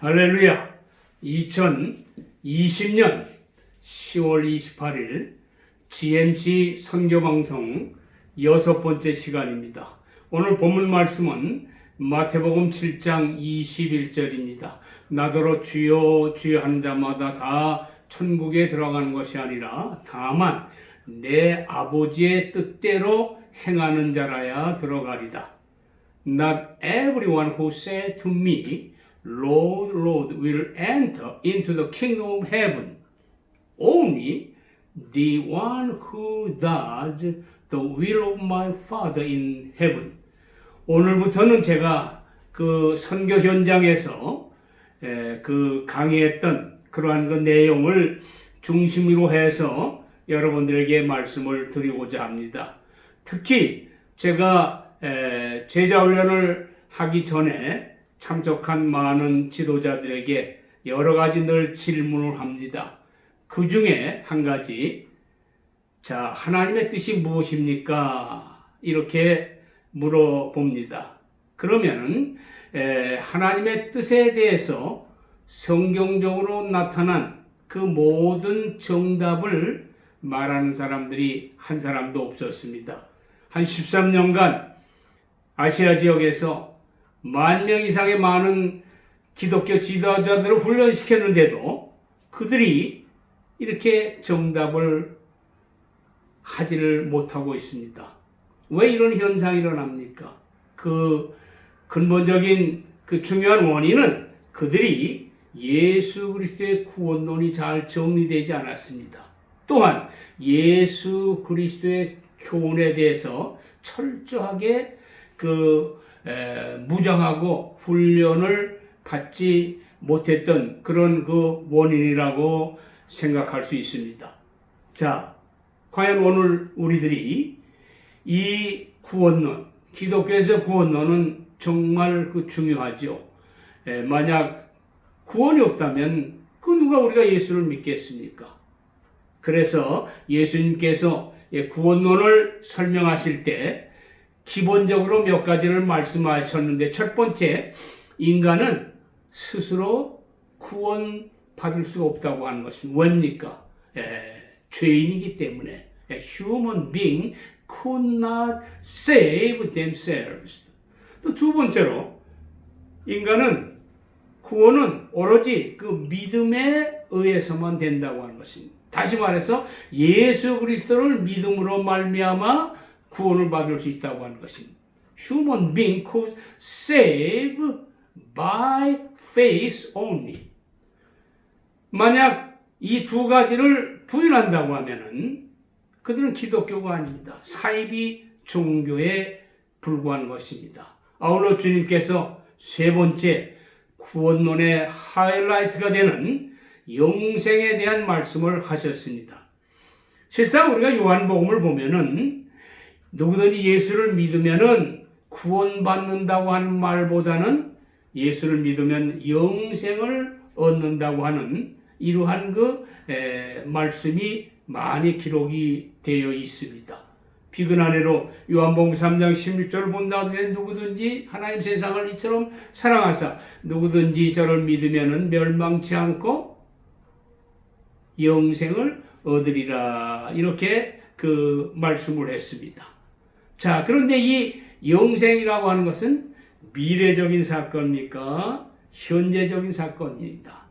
할렐루야. 2020년 10월 28일 GMC 선교방송 6번째 시간입니다. 오늘 본문 말씀은 마태복음 7장 21절입니다. 나더러 주여 주여 하는 자마다 다 천국에 들어가는 것이 아니라 다만 내 아버지의 뜻대로 행하는 자라야 들어가리다. Not everyone who said to me, Lord, Lord, will enter into the kingdom of heaven. Only the one who does the will of my Father in heaven. 오늘부터는 제가 그 선교 현장에서 그 강의했던 그러한 그 내용을 중심으로 해서 여러분들에게 말씀을 드리고자 합니다. 특히 제가 제자훈련을 하기 전에 참석한 많은 지도자들에게 여러 가지 늘 질문을 합니다. 그 중에 한 가지, 자, 하나님의 뜻이 무엇입니까? 이렇게 물어봅니다. 그러면은 하나님의 뜻에 대해서 성경적으로 나타난 그 모든 정답을 말하는 사람들이 한 사람도 없었습니다. 한 13년간 아시아 지역에서 10,000명 이상의 많은 기독교 지도자들을 훈련시켰는데도 그들이 이렇게 정답을 하지를 못하고 있습니다. 왜 이런 현상이 일어납니까? 그 근본적인 그 중요한 원인은 그들이 예수 그리스도의 구원론이 잘 정리되지 않았습니다. 또한 예수 그리스도의 교훈에 대해서 철저하게 무장하고 훈련을 받지 못했던 그런 그 원인이라고 생각할 수 있습니다. 자, 과연 오늘 우리들이 이 구원론, 기독교에서 구원론은 정말 중요하죠. 만약 구원이 없다면 누가 우리가 예수를 믿겠습니까? 그래서 예수님께서 구원론을 설명하실 때 기본적으로 몇 가지를 말씀하셨는데, 첫 번째, 인간은 스스로 구원받을 수가 없다고 하는 것입니다. 왜입니까? 죄인이기 때문에. Human being could not save themselves. 또 두 번째로, 인간은 구원은 오로지 그 믿음에 의해서만 된다고 하는 것입니다. 다시 말해서 예수 그리스도를 믿음으로 말미암아 구원을 받을 수 있다고 하는 것입니다. Human being could save by faith only. 만약 이 두 가지를 부인한다고 하면은 그들은 기독교가 아닙니다. 사이비 종교에 불과한 것입니다. 아울러 주님께서 세 번째 구원론의 하이라이트가 되는 영생에 대한 말씀을 하셨습니다. 실상 우리가 요한복음을 보면은 누구든지 예수를 믿으면은 구원받는다고 하는 말보다는 예수를 믿으면 영생을 얻는다고 하는 이러한 말씀이 많이 기록이 되어 있습니다. 비근한해로 요한복음 3장 16절을 본다 하더니 누구든지 하나님 세상을 이처럼 사랑하사 누구든지 저를 믿으면은 멸망치 않고 영생을 얻으리라, 이렇게 말씀을 했습니다. 자, 그런데 이 영생이라고 하는 것은 미래적인 사건입니까? 현재적인 사건입니다.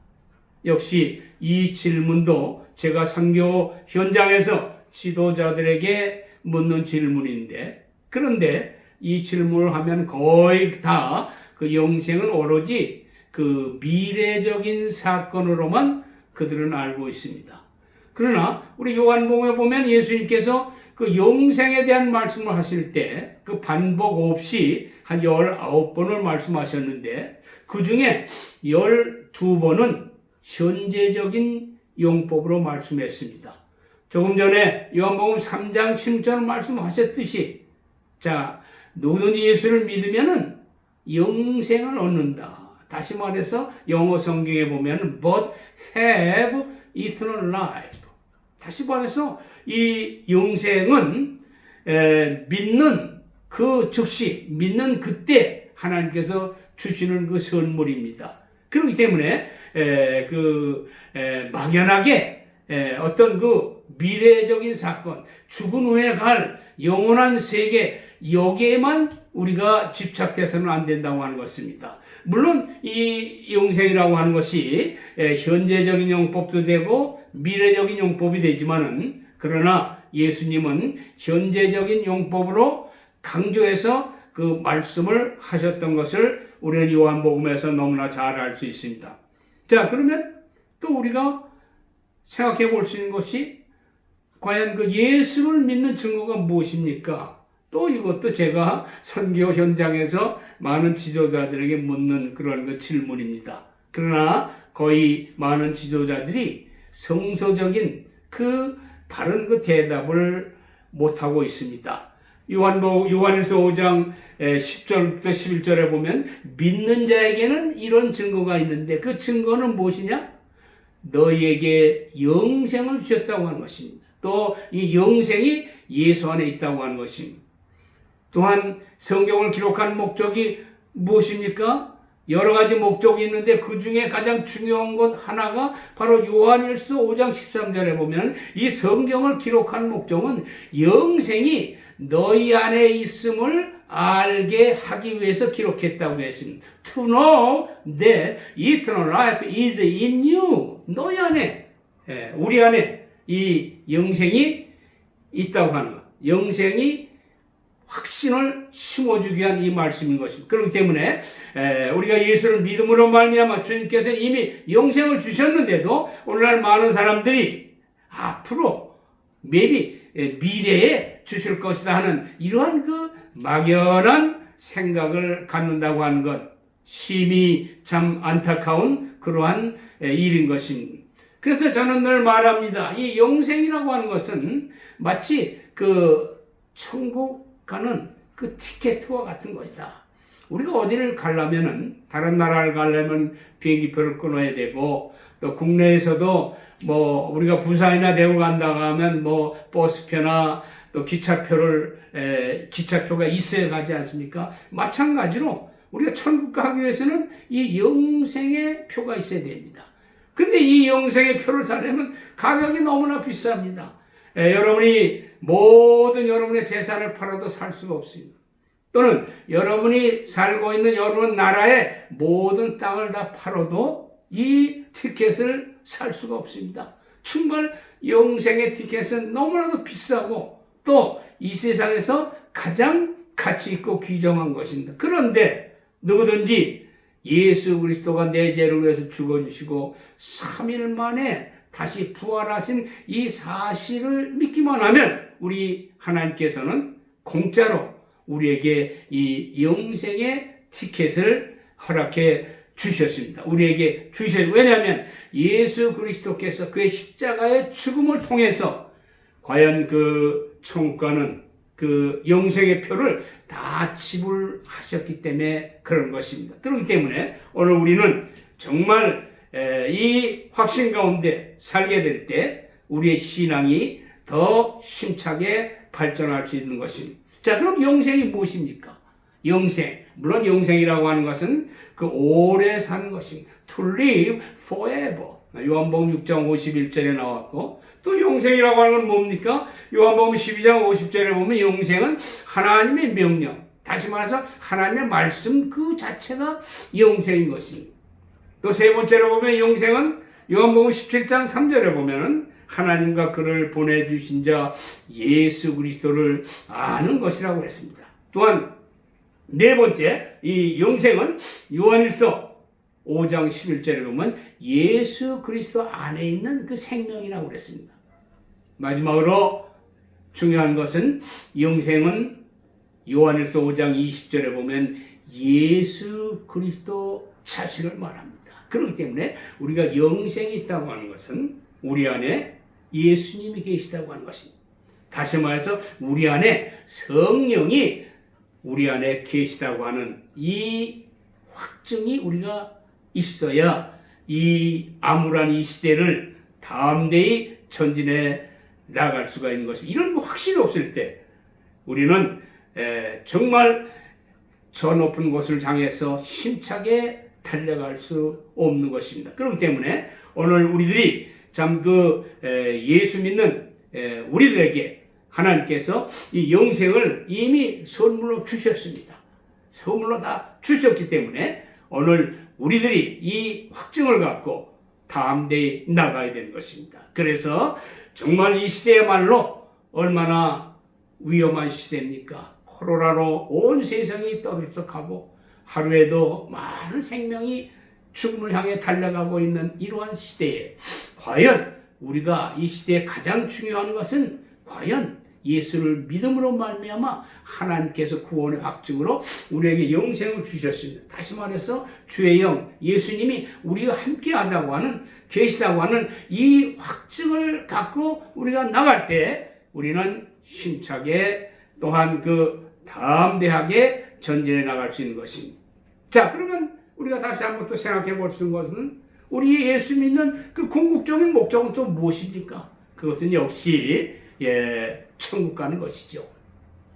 역시 이 질문도 제가 선교 현장에서 지도자들에게 묻는 질문인데, 그런데 이 질문을 하면 거의 다 그 영생은 오로지 그 미래적인 사건으로만 그들은 알고 있습니다. 그러나 우리 요한복음에 보면 예수님께서 그 영생에 대한 말씀을 하실 때 그 반복 없이 한 19번을 말씀하셨는데 그 중에 12번은 현재적인 용법으로 말씀했습니다. 조금 전에 요한복음 3장 16절 말씀하셨듯이, 자, 누구든지 예수를 믿으면은 영생을 얻는다. 다시 말해서 영어 성경에 보면 but have eternal life. 다시 말해서 이 영생은 믿는 그 즉시, 믿는 그때 하나님께서 주시는 그 선물입니다. 그렇기 때문에 막연하게 어떤 그 미래적인 사건, 죽은 후에 갈 영원한 세계, 여기에만 우리가 집착해서는 안 된다고 하는 것입니다. 물론 이 영생이라고 하는 것이 현재적인 영법도 되고 미래적인 영법이 되지만은, 그러나 예수님은 현재적인 영법으로 강조해서 그 말씀을 하셨던 것을 우리는 요한복음에서 너무나 잘 알 수 있습니다. 자, 그러면 또 우리가 생각해 볼 수 있는 것이 과연 그 예수를 믿는 증거가 무엇입니까? 또 이것도 제가 선교 현장에서 많은 지도자들에게 묻는 그런 그 질문입니다. 그러나 거의 많은 지도자들이 성서적인 그 바른 그 대답을 못하고 있습니다. 요한일서 5장 10절부터 11절에 보면 믿는 자에게는 이런 증거가 있는데 그 증거는 무엇이냐? 너희에게 영생을 주셨다고 하는 것입니다. 또 이 영생이 예수 안에 있다고 하는 것입니다. 또한 성경을 기록한 목적이 무엇입니까? 여러 가지 목적이 있는데 그 중에 가장 중요한 것 하나가 바로 요한일서 5장 13절에 보면 이 성경을 기록한 목적은 영생이 너희 안에 있음을 알게 하기 위해서 기록했다고 했습니다. To know that eternal life is in you. 너희 안에, 우리 안에 이 영생이 있다고 하는 것. 영생이 확신을 심어주기 위한 이 말씀인 것입니다. 그렇기 때문에 우리가 예수를 믿음으로 말미암아 주님께서 이미 영생을 주셨는데도 오늘날 많은 사람들이 앞으로 미래에 주실 것이다 하는 이러한 그 막연한 생각을 갖는다고 하는 것, 심히 참 안타까운 그러한 일인 것입니다. 그래서 저는 늘 말합니다. 이 영생이라고 하는 것은 마치 그 천국 가는 그 티켓과 같은 것이다. 우리가 어디를 가려면은, 다른 나라를 가려면 비행기표를 끊어야 되고, 또 국내에서도 뭐 우리가 부산이나 대구 간다고 하면 뭐 버스표나 또 기차표가 있어야 가지 않습니까? 마찬가지로 우리가 천국 가기 위해서는 이 영생의 표가 있어야 됩니다. 근데 이 영생의 표를 사려면 가격이 너무나 비쌉니다. 여러분이 모든 여러분의 재산을 팔아도 살 수가 없습니다. 또는 여러분이 살고 있는 여러분 나라의 모든 땅을 다 팔아도 이 티켓을 살 수가 없습니다. 정말 영생의 티켓은 너무나도 비싸고 또 이 세상에서 가장 가치 있고 귀중한 것입니다. 그런데 누구든지 예수 그리스도가 내 죄를 위해서 죽어주시고 3일 만에 다시 부활하신 이 사실을 믿기만 하면 우리 하나님께서는 공짜로 우리에게 이 영생의 티켓을 허락해 주셨습니다. 우리에게 주셨습니다. 왜냐하면 예수 그리스도께서 그의 십자가의 죽음을 통해서 과연 그 천국가는 그 영생의 표를 다 지불하셨기 때문에 그런 것입니다. 그렇기 때문에 오늘 우리는 정말 이 확신 가운데 살게 될 때 우리의 신앙이 더 힘차게 발전할 수 있는 것입니다. 자, 그럼 영생이 무엇입니까? 영생, 물론 영생이라고 하는 것은 그 오래 사는 것입니다. To live forever. 요한복음 6장 51절에 나왔고, 또 영생이라고 하는 건 뭡니까? 요한복음 12장 50절에 보면 영생은 하나님의 명령, 다시 말해서 하나님의 말씀 그 자체가 영생인 것입니다. 또 세 번째로 보면 영생은 요한복음 17장 3절에 보면은 하나님과 그를 보내주신 자 예수 그리스도를 아는 것이라고 했습니다. 또한 네 번째, 이 영생은 요한일서 5장 11절에 보면 예수 그리스도 안에 있는 그 생명이라고 그랬습니다. 마지막으로 중요한 것은 영생은 요한일서 5장 20절에 보면 예수 그리스도 자신을 말합니다. 그렇기 때문에 우리가 영생이 있다고 하는 것은 우리 안에 예수님이 계시다고 하는 것입니다. 다시 말해서 우리 안에 성령이 우리 안에 계시다고 하는 이 확증이 우리가 있어야 이 암울한 이 시대를 담대히 전진해 나갈 수가 있는 것입니다. 이런 확신이 없을 때 우리는 정말 저 높은 곳을 향해서 힘차게 달려갈 수 없는 것입니다. 그렇기 때문에 오늘 우리들이 참 예수 믿는 우리들에게 하나님께서 이 영생을 이미 선물로 주셨습니다. 선물로 다 주셨기 때문에 오늘 우리들이 이 확증을 갖고 담대히 나가야 되는 것입니다. 그래서 정말 이 시대야말로 얼마나 위험한 시대입니까? 코로나로 온 세상이 떠들썩하고 하루에도 많은 생명이 죽음을 향해 달려가고 있는 이러한 시대에 과연 우리가 이 시대에 가장 중요한 것은 과연 예수를 믿음으로 말미암아 하나님께서 구원의 확증으로 우리에게 영생을 주셨습니다. 다시 말해서 주의 영 예수님이 우리와 함께 하다고 하는 계시다고 하는 이 확증을 갖고 우리가 나갈 때 우리는 힘차게 또한 담대하게 전진해 나갈 수 있는 것입니다. 자, 그러면 우리가 다시 한번 또 생각해 볼 수 있는 것은 우리 예수 믿는 그 궁극적인 목적은 또 무엇입니까? 그것은 역시 천국 가는 것이죠.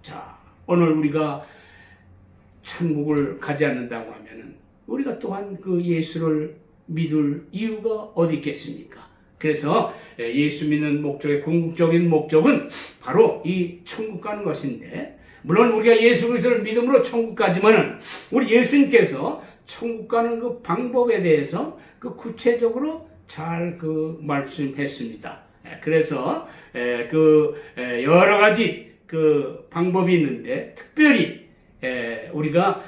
자, 오늘 우리가 천국을 가지 않는다고 하면은 우리가 또한 예수를 믿을 이유가 어디 있겠습니까? 그래서 예수 믿는 목적의 궁극적인 목적은 바로 이 천국 가는 것인데, 물론 우리가 예수 그리스도를 믿음으로 천국 가지만은 우리 예수님께서 천국 가는 그 방법에 대해서 구체적으로 잘 말씀했습니다. 그래서 여러 가지 방법이 있는데 특별히 우리가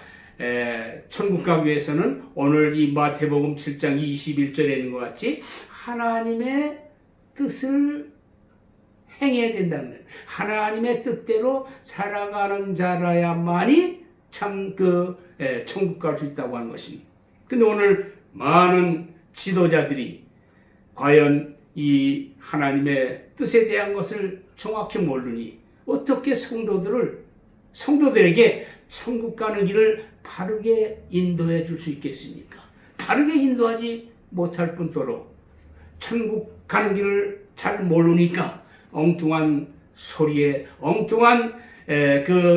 천국 가기 위해서는 오늘 이 마태복음 7장 21절에 있는 것 같이 하나님의 뜻을 행해야 된다는 거예요. 하나님의 뜻대로 살아가는 자라야만이 참 천국 갈 수 있다고 하는 것입니다. 근데 오늘 많은 지도자들이 과연 이 하나님의 뜻에 대한 것을 정확히 모르니 어떻게 성도들에게 천국 가는 길을 바르게 인도해 줄 수 있겠습니까? 바르게 인도하지 못할 뿐더러 천국 가는 길을 잘 모르니까 엉뚱한 소리에, 엉뚱한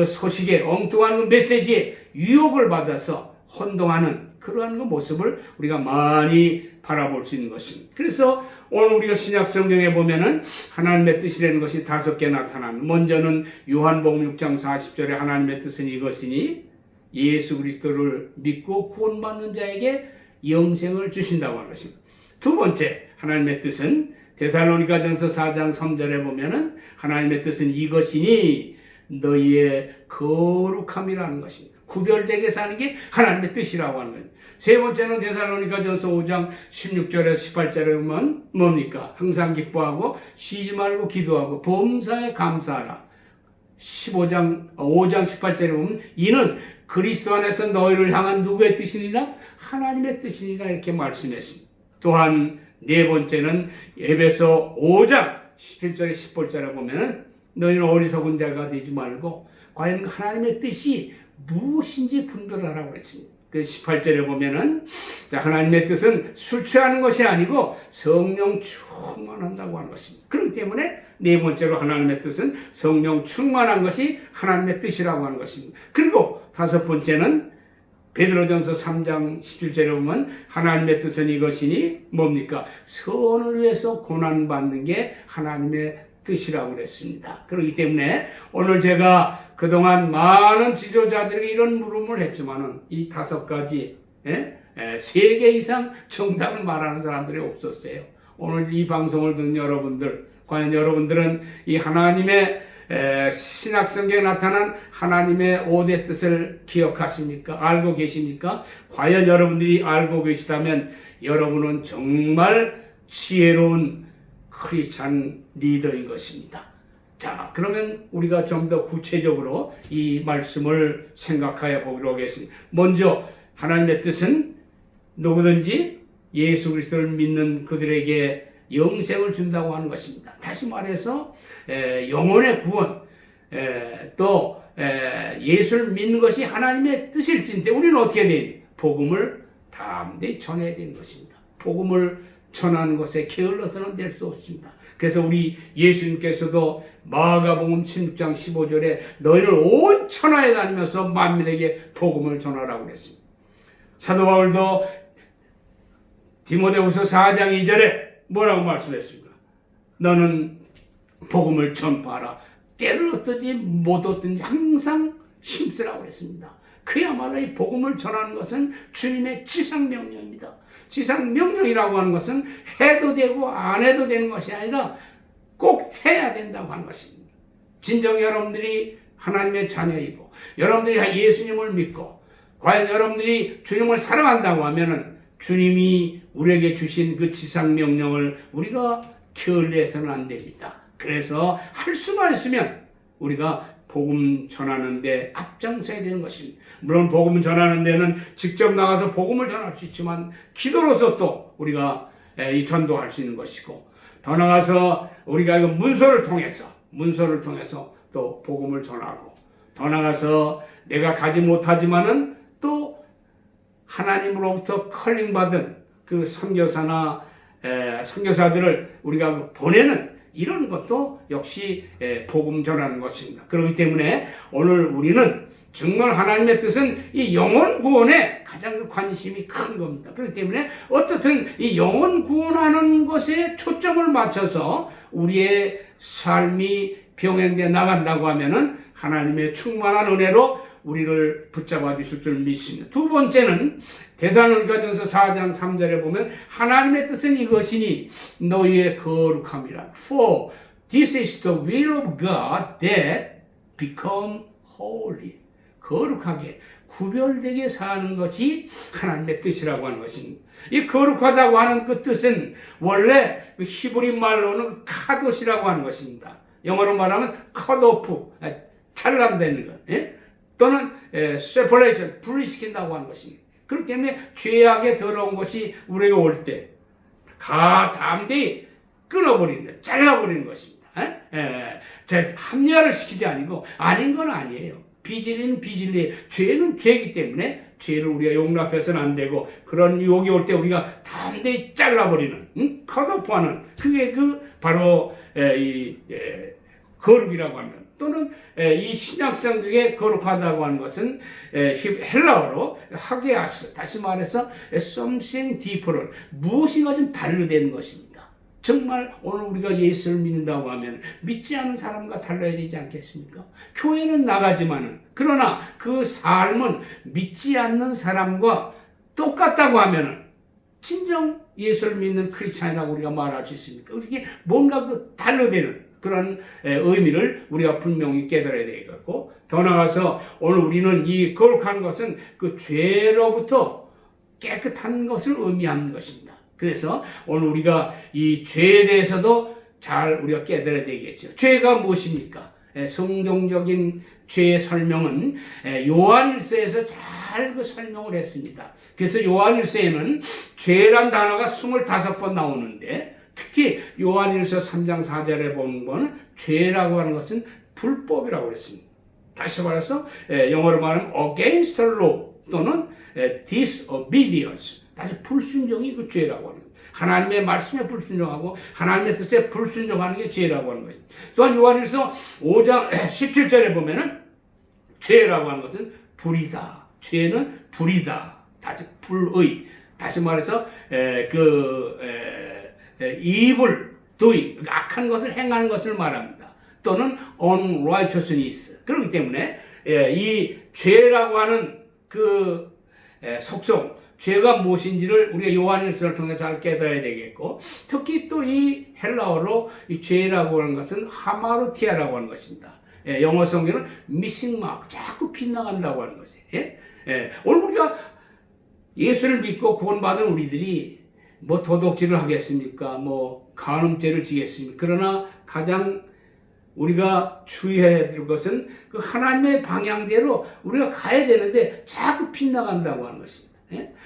소식에, 엉뚱한 메시지에 유혹을 받아서 혼동하는 그러한 모습을 우리가 많이 바라볼 수 있는 것입니다. 그래서 오늘 우리가 신약 성경에 보면은 하나님의 뜻이라는 것이 5개 나타납니다. 먼저는 요한복음 6장 40절에 하나님의 뜻은 이것이니 예수 그리스도를 믿고 구원받는 자에게 영생을 주신다고 하는 것입니다. 두 번째, 하나님의 뜻은 데살로니가전서 4장 3절에 보면은 하나님의 뜻은 이것이니 너희의 거룩함이라는 것입니다. 구별되게 사는 게 하나님의 뜻이라고 하는 거예요. 세 번째는 데살로니가전서 5장 16절에서 18절에 보면 뭡니까? 항상 기뻐하고 쉬지 말고 기도하고 범사에 감사하라. 5장 18절에 보면 이는 그리스도 안에서 너희를 향한 누구의 뜻이니라? 하나님의 뜻이니라 이렇게 말씀했습니다. 또한 네 번째는 에베소 5장 17절에 18절에 보면은 너희는 어리석은 자가 되지 말고 과연 하나님의 뜻이 무엇인지 분별하라고 그랬습니다. 그래서 18절에 보면은 하나님의 뜻은 술 취하는 것이 아니고 성령 충만한다고 하는 것입니다. 그렇기 때문에 네 번째로 하나님의 뜻은 성령 충만한 것이 하나님의 뜻이라고 하는 것입니다. 그리고 다섯 번째는 베드로전서 3장 17절에 보면 하나님의 뜻은 이것이니 뭡니까? 선을 위해서 고난받는 게 하나님의 뜻이라고 그랬습니다. 그렇기 때문에 오늘 제가 그동안 많은 지도자들에게 이런 물음을 했지만은 이 5가지, 3개 이상 정답을 말하는 사람들이 없었어요. 오늘 이 방송을 듣는 여러분들, 과연 여러분들은 이 하나님의 신약성경에 나타난 하나님의 5대 뜻을 기억하십니까? 알고 계십니까? 과연 여러분들이 알고 계시다면 여러분은 정말 지혜로운 크리스찬 리더인 것입니다. 자, 그러면 우리가 좀 더 구체적으로 이 말씀을 생각하여 보기로 하겠습니다. 먼저 하나님의 뜻은 누구든지 예수 그리스도를 믿는 그들에게 영생을 준다고 하는 것입니다. 다시 말해서 영혼의 구원, 또 예수를 믿는 것이 하나님의 뜻일진데 우리는 어떻게 해야 됩니까? 복음을 담대히 전해야 되는 것입니다. 복음을 전하는 것에 게을러서는 될 수 없습니다. 그래서 우리 예수님께서도 마가복음 16장 15절에 너희를 온 천하에 다니면서 만민에게 복음을 전하라고 그랬습니다. 사도 바울도 디모데후서 4장 2절에 뭐라고 말씀했습니까? 너는 복음을 전파하라. 때를 어떠지 못 얻든지 항상 힘쓰라고 그랬습니다. 그야말로 이 복음을 전하는 것은 주님의 지상명령입니다. 지상명령이라고 하는 것은 해도 되고 안 해도 되는 것이 아니라 꼭 해야 된다고 하는 것입니다. 진정 여러분들이 하나님의 자녀이고 여러분들이 예수님을 믿고 과연 여러분들이 주님을 사랑한다고 하면은 주님이 우리에게 주신 그 지상명령을 우리가 게을리해서는 안 됩니다. 그래서 할 수만 있으면 우리가 복음 전하는 데 앞장서야 되는 것입니다. 물론 복음 전하는 데는 직접 나가서 복음을 전할 수 있지만 기도로서 또 우리가 이 전도할 수 있는 것이고 더 나가서 우리가 이거 문서를 통해서 또 복음을 전하고 더 나가서 내가 가지 못하지만은 또 하나님으로부터 컬링받은 그 선교사들을 우리가 보내는 이런 것도 역시 복음 전하는 것입니다. 그렇기 때문에 오늘 우리는 정말 하나님의 뜻은 이 영혼 구원에 가장 관심이 큰 겁니다. 그렇기 때문에 어떻든 이 영혼 구원하는 것에 초점을 맞춰서 우리의 삶이 병행돼 나간다고 하면은 하나님의 충만한 은혜로 우리를 붙잡아 주실 줄 믿습니다. 두 번째는 데살로니가전서 4장 3절에 보면 하나님의 뜻은 이것이니 너희의 거룩함이라. For this is the will of God that become holy. 거룩하게 구별되게 사는 것이 하나님의 뜻이라고 하는 것입니다. 이 거룩하다고 하는 그 뜻은 원래 그 히브리 말로는 카도시라고 하는 것입니다. 영어로 말하면 cut off, 잘라내는 것. 예? 또는 separation, 분리시킨다고 하는 것입니다. 그렇기 때문에 죄악에 더러운 것이 우리에게 올 때 담대히 끊어버리는, 잘라버리는 것입니다. 합리화를 시키지 아니고 아닌 건 아니에요. 비진리는 비진리, 죄는 죄이기 때문에 죄를 우리가 용납해서는 안 되고 그런 유혹이 올 때 우리가 담대히 잘라버리는, 컷오프하는 그게 바로 거룩이라고 하는 또는 이 신약성경에 거룩하다고 하는 것은 헬라어로 하게아스, 다시 말해서 something deeper, 무엇인가 좀 달라되는 것입니다. 정말 오늘 우리가 예수를 믿는다고 하면 믿지 않은 사람과 달라야 되지 않겠습니까? 교회는 나가지만은 그러나 그 삶은 믿지 않는 사람과 똑같다고 하면은 진정 예수를 믿는 크리스찬이라고 우리가 말할 수 있습니까? 그렇게 뭔가 달라되는 그런 의미를 우리가 분명히 깨달아야 되겠고 더 나아가서 오늘 우리는 이 거룩한 것은 그 죄로부터 깨끗한 것을 의미하는 것입니다. 그래서 오늘 우리가 이 죄에 대해서도 잘 우리가 깨달아야 되겠죠. 죄가 무엇입니까? 성경적인 죄의 설명은 요한일서에서 잘 그 설명을 했습니다. 그래서 요한일서에는 죄란 단어가 25번 나오는데 특히 요한일서 3장 4절에 보는 거는 죄라고 하는 것은 불법이라고 했습니다. 다시 말해서 영어로 말하면 against the law 또는 disobedience. 다시 불순종이 그 죄라고 하는 거예요. 하나님의 말씀에 불순종하고 하나님의 뜻에 불순종하는 게 죄라고 하는 것입니다. 또한 요한일서 5장 17절에 보면은 죄라고 하는 것은 불이다. 죄는 불이다. 다시 불의. 다시 말해서 evil doing, 악한 것을 행하는 것을 말합니다. 또는 unrighteousness. 그렇기 때문에 이 죄라고 하는 그 속성, 죄가 무엇인지를 우리가 요한일서를 통해 잘 깨달아야 되겠고 특히 또 이 헬라어로 이 죄라고 하는 것은 하마루티아라고 하는 것입니다. 영어 성경은 missing mark, 자꾸 빗나간다고 하는 것이에요. 오늘 우리가 예수를 믿고 구원받은 우리들이 뭐 도둑질을 하겠습니까? 뭐 간음죄를 지겠습니까? 그러나 가장 우리가 주의해야 될 것은 그 하나님의 방향대로 우리가 가야 되는데 자꾸 빗나간다고 하는 것입니다.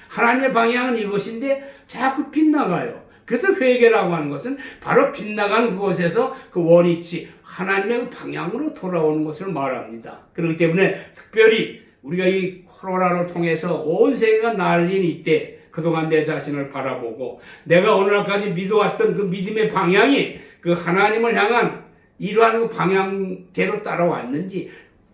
하나님의 방향은 이것인데 자꾸 빗나가요. 그래서 회개라고 하는 것은 바로 빗나간 그곳에서 그 원위치, 하나님의 방향으로 돌아오는 것을 말합니다. 그렇기 때문에 특별히 우리가 이 코로나를 통해서 온 세계가 난리인 이때 그동안 내 자신을 바라보고 내가 오늘날까지 믿어왔던 그 믿음의 방향이 그 하나님을 향한 이러한 그 방향대로 따라왔는지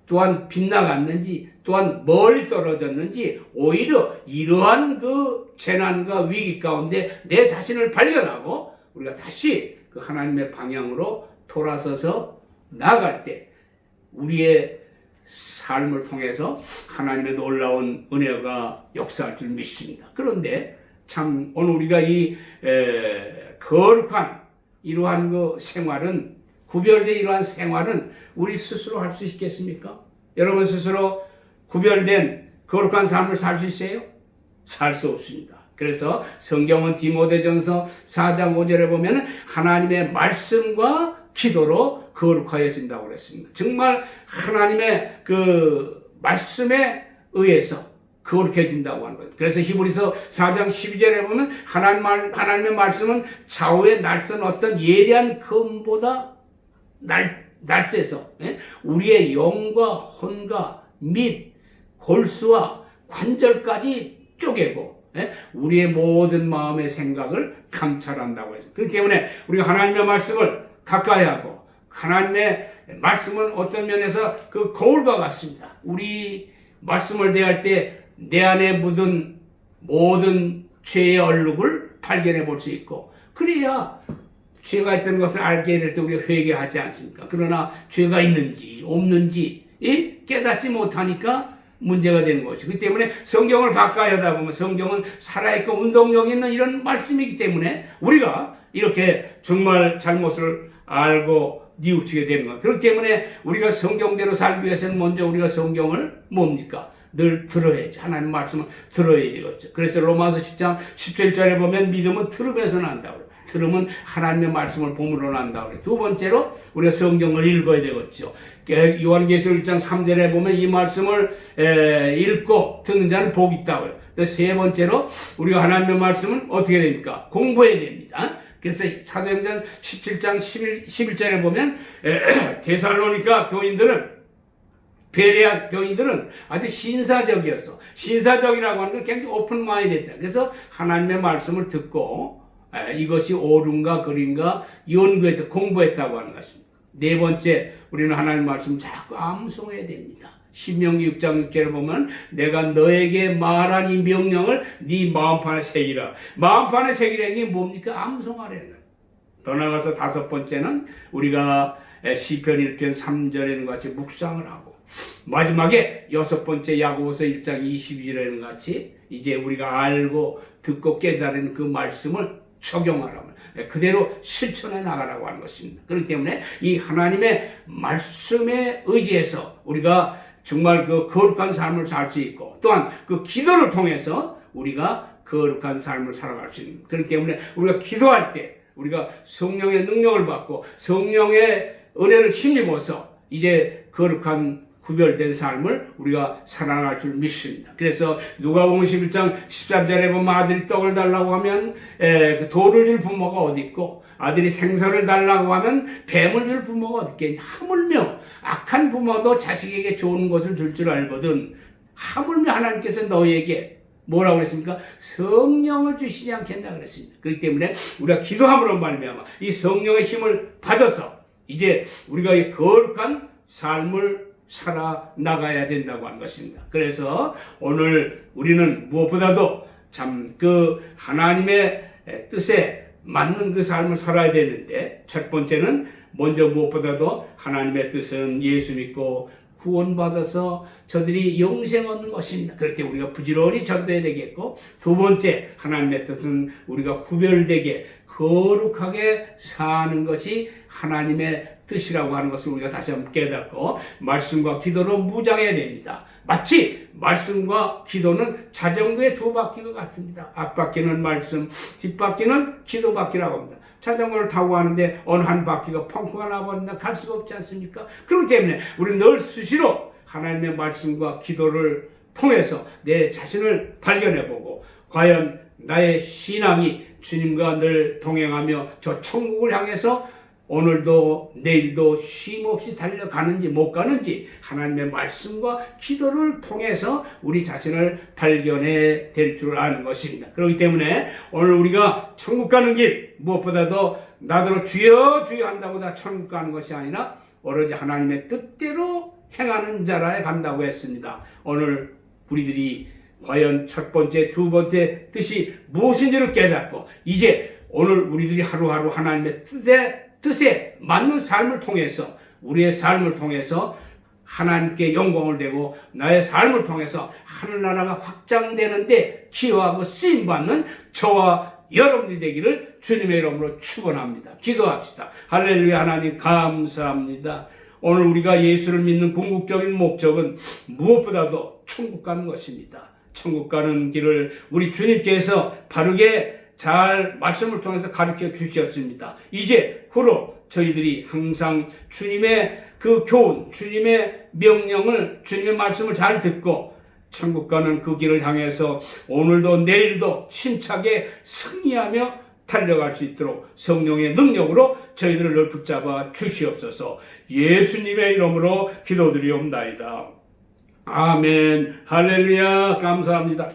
또한 빗나갔는지, 또한 멀리 떨어졌는지, 오히려 이러한 그 재난과 위기 가운데 내 자신을 발견하고 우리가 다시 그 하나님의 방향으로 돌아서서 나아갈 때 우리의 삶을 통해서 하나님의 놀라운 은혜가 역사할 줄 믿습니다. 그런데 참 오늘 우리가 이 거룩한 이러한 그 생활은, 구별된 이러한 생활은 우리 스스로 할 수 있겠습니까? 여러분 스스로 구별된 거룩한 삶을 살 수 있어요? 살 수 없습니다. 그래서 성경은 디모데전서 4장 5절에 보면 하나님의 말씀과 기도로 거룩하여진다고 그랬습니다. 정말 하나님의 그 말씀에 의해서 거룩해진다고 하는 거예요. 그래서 히브리서 4장 12절에 보면 하나님의 말씀은 좌우에 날선 어떤 예리한 검보다 날쌔서 우리의 영과 혼과 및 골수와 관절까지 쪼개고 우리의 모든 마음의 생각을 감찰한다고 해서, 그렇기 때문에 우리가 하나님의 말씀을 가까이 하고, 하나님의 말씀은 어떤 면에서 그 거울과 같습니다. 우리 말씀을 대할 때 내 안에 묻은 모든 죄의 얼룩을 발견해 볼 수 있고, 그래야 죄가 있다는 것을 알게 될 때 우리가 회개하지 않습니까? 그러나 죄가 있는지 없는지 깨닫지 못하니까 문제가 되는 것이죠. 그렇기 때문에 성경을 가까이 하다 보면 성경은 살아있고 운동력 있는 이런 말씀이기 때문에 우리가 이렇게 정말 잘못을 알고 뉘우치게 되는 거예요. 그렇기 때문에 우리가 성경대로 살기 위해서는 먼저 우리가 성경을 뭡니까? 늘 들어야지. 하나님 말씀을 들어야 되겠죠. 그래서 로마서 10장 17절에 보면 믿음은 들음에서 난다고. 들으면 하나님의 말씀을 봄으로 난다고 그래요. 두 번째로 우리가 성경을 읽어야 되겠죠. 요한계시록 1장 3절에 보면 이 말씀을 읽고 듣는 자는 복이 있다고요. 세 번째로 우리가 하나님의 말씀은 어떻게 됩니까? 공부해야 됩니다. 그래서 사도행전 17장 11절에 보면 데살로니가 교인들은, 베레아 교인들은 아주 신사적이었어. 신사적이라고 하는 건 굉장히 오픈 마인드였다. 그래서 하나님의 말씀을 듣고 이것이 옳은가 그린가 연구해서 공부했다고 하는 것입니다. 네 번째, 우리는 하나님의 말씀을 자꾸 암송해야 됩니다. 신명기 6장 6절에 보면 내가 너에게 말한 이 명령을 네 마음판에 새기라. 마음판에 새기라는 게 뭡니까? 암송하라는 거예요. 더 나가서 다섯 번째는 우리가 시편 1편 3절에는 같이 묵상을 하고, 마지막에 여섯 번째 야고보서 1장 22절에는 같이 이제 우리가 알고 듣고 깨달은 그 말씀을 적용하라면 그대로 실천해 나가라고 하는 것입니다. 그렇기 때문에 이 하나님의 말씀에 의지해서 우리가 정말 그 거룩한 삶을 살 수 있고, 또한 그 기도를 통해서 우리가 거룩한 삶을 살아갈 수 있는, 그렇기 때문에 우리가 기도할 때 우리가 성령의 능력을 받고 성령의 은혜를 힘입어서 이제 거룩한 구별된 삶을 우리가 살아갈 줄 믿습니다. 그래서 누가복음 11장 13절에 보면 아들이 떡을 달라고 하면 그 돌을 줄 부모가 어디 있고, 아들이 생선을 달라고 하면 뱀을 줄 부모가 어디 있겠냐. 하물며 악한 부모도 자식에게 좋은 것을 줄 줄 알거든 하물며 하나님께서 너희에게 뭐라고 그랬습니까? 성령을 주시지 않겠나 그랬습니다. 그렇기 때문에 우리가 기도함으로 말미암아 이 성령의 힘을 받아서 이제 우리가 이 거룩한 삶을 살아나가야 된다고 하는 것입니다. 그래서 오늘 우리는 무엇보다도 참 그 하나님의 뜻에 맞는 그 삶을 살아야 되는데, 첫 번째는 먼저 무엇보다도 하나님의 뜻은 예수 믿고 구원받아서 저들이 영생 얻는 것입니다. 그렇게 우리가 부지런히 전도해야 되겠고, 두 번째 하나님의 뜻은 우리가 구별되게 거룩하게 사는 것이 하나님의 뜻이라고 하는 것을 우리가 다시 한번 깨닫고 말씀과 기도로 무장해야 됩니다. 마치 말씀과 기도는 자전거의 두 바퀴가 같습니다. 앞바퀴는 말씀, 뒷바퀴는 기도 바퀴라고 합니다. 자전거를 타고 가는데 어느 한 바퀴가 펑크가 나버린다 갈 수가 없지 않습니까? 그렇기 때문에 우리는 늘 수시로 하나님의 말씀과 기도를 통해서 내 자신을 발견해보고, 과연 나의 신앙이 주님과 늘 동행하며 저 천국을 향해서 오늘도 내일도 쉼없이 달려가는지 못 가는지 하나님의 말씀과 기도를 통해서 우리 자신을 발견해 될 줄 아는 것입니다. 그렇기 때문에 오늘 우리가 천국 가는 길, 무엇보다도 나더러 주여 주여 한다고 다 천국 가는 것이 아니라 오로지 하나님의 뜻대로 행하는 자라에 간다고 했습니다. 오늘 우리들이 과연 첫 번째, 두 번째 뜻이 무엇인지를 깨닫고 이제 오늘 우리들이 하루하루 하나님의 뜻에 맞는 삶을 통해서 우리의 삶을 통해서 하나님께 영광을 되고 나의 삶을 통해서 하늘나라가 확장되는데 기여하고 쓰임받는 저와 여러분들이 되기를 주님의 이름으로 축원합니다. 기도합시다. 할렐루야. 하나님 감사합니다. 오늘 우리가 예수를 믿는 궁극적인 목적은 무엇보다도 천국 가는 것입니다. 천국 가는 길을 우리 주님께서 바르게 잘 말씀을 통해서 가르쳐 주셨습니다. 이제 후로 저희들이 항상 주님의 그 교훈, 주님의 명령을, 주님의 말씀을 잘 듣고 천국 가는 그 길을 향해서 오늘도 내일도 힘차게 승리하며 달려갈 수 있도록 성령의 능력으로 저희들을 늘 붙잡아 주시옵소서. 예수님의 이름으로 기도드리옵나이다. 아멘. 할렐루야. 감사합니다.